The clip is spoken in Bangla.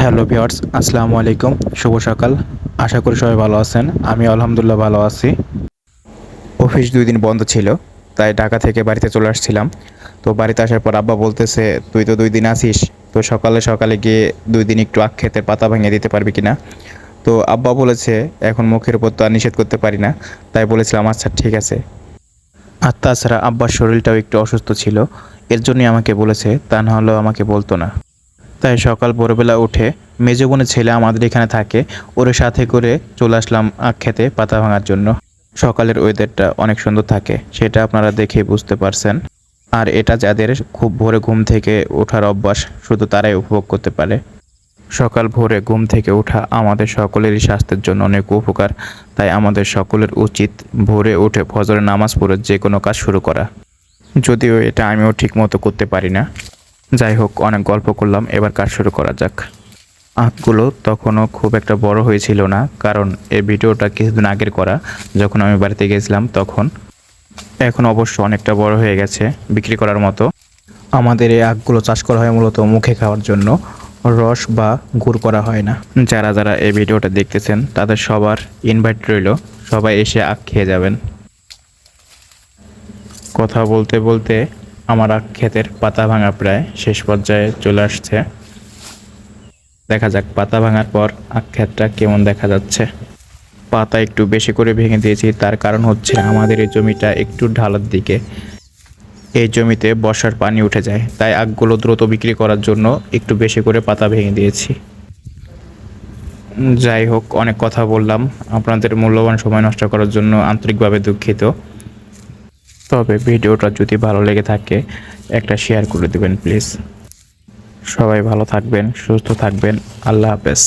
হ্যালো ভিউয়ার্স, আসসালামু আলাইকুম। শুভ সকাল। আশা করি সবাই ভালো আছেন। আমি আলহামদুলিল্লাহ ভালো আছি। অফিস ২ দিন বন্ধ ছিল, তাই ঢাকা থেকে বাড়িতে চলে আসছিলাম। তো বাড়িতে আসার পর আব্বা বলতেছে, তুই তো ২ দিন আছিস, তো সকালে সকালে গিয়ে ২ দিন একটু আখ ক্ষেতের পাতা ভেঙে দিতে পারবি কিনা। তো আব্বা বলেছে, এখন মুখের উপর তো আর নিষেধ করতে পারি না, তাই বলেছিলাম আচ্ছা ঠিক আছে। আর তাছাড়া আব্বার শরীরটাও একটু অসুস্থ ছিল, এর জন্যই আমাকে বলেছে, তা না হলেও আমাকে বলতো না। তাই সকাল ভোরবেলা উঠে মেজো বোনের ছেলে আমাদের এখানে থাকে, ওর সাথে করে চলে আসলাম আখ খেতে পাতা ভাঙার জন্য। সকালের ওয়েদারটা অনেক সুন্দর থাকে, সেটা আপনারা দেখেই বুঝতে পারছেন। আর এটা যাদের খুব ভোরে ঘুম থেকে ওঠার অভ্যাস, শুধু তারাই উপভোগ করতে পারে। সকাল ভোরে ঘুম থেকে ওঠা আমাদের সকলেরই স্বাস্থ্যের জন্য অনেক উপকার, তাই আমাদের সকলের উচিত ভোরে উঠে ফজরের নামাজ পড়ে যে কোনো কাজ শুরু করা। যদিও এটা আমিও ঠিকমতো করতে পারি না। যাই হোক, অনেক গল্প করলাম, এবার কাজ শুরু করা যাক। আঁখগুলো তখনও খুব একটা বড় হয়েছিল না, কারণ এই ভিডিওটা কিছুদিন আগের করা, যখন আমি বাড়িতে গেছিলাম তখন। এখন অবশ্য অনেকটা বড় হয়ে গেছে, বিক্রি করার মতো। আমাদের এই আখগুলো চাষ করা হয় মূলত মুখে খাওয়ার জন্য, রস বা গুড় করা হয় না। যারা যারা এই ভিডিওটা দেখতেছেন তাদের সবার ইনভাইট রইল, সবাই এসে আখ খেয়ে যাবেন। কথা বলতে বলতে আমার আখ ক্ষেতের পাতা ভাঙা প্রায় শেষ পর্যায়ে চলে আসছে। দেখা যাক পাতা ভাঙার পর আখ ক্ষেতটা কেমন দেখা যাচ্ছে। পাতা একটু বেশি করে ভেঙে দিয়েছি, তার কারণ হচ্ছে আমাদের এই জমিটা একটু ঢালার দিকে। এই জমিতে বর্ষার পানি উঠে যায়, তাই আখগুলো দ্রুত বিক্রি করার জন্য একটু বেশি করে পাতা ভেঙে দিয়েছি। যাই হোক, অনেক কথা বললাম, আপনাদের মূল্যবান সময় নষ্ট করার জন্য আন্তরিকভাবে দুঃখিত। তবে ভিডিওটা যদি ভালো লেগে থাকে একটা শেয়ার করে দেবেন প্লিজ। সবাই ভালো থাকবেন, সুস্থ থাকবেন। আল্লাহ হাফেজ।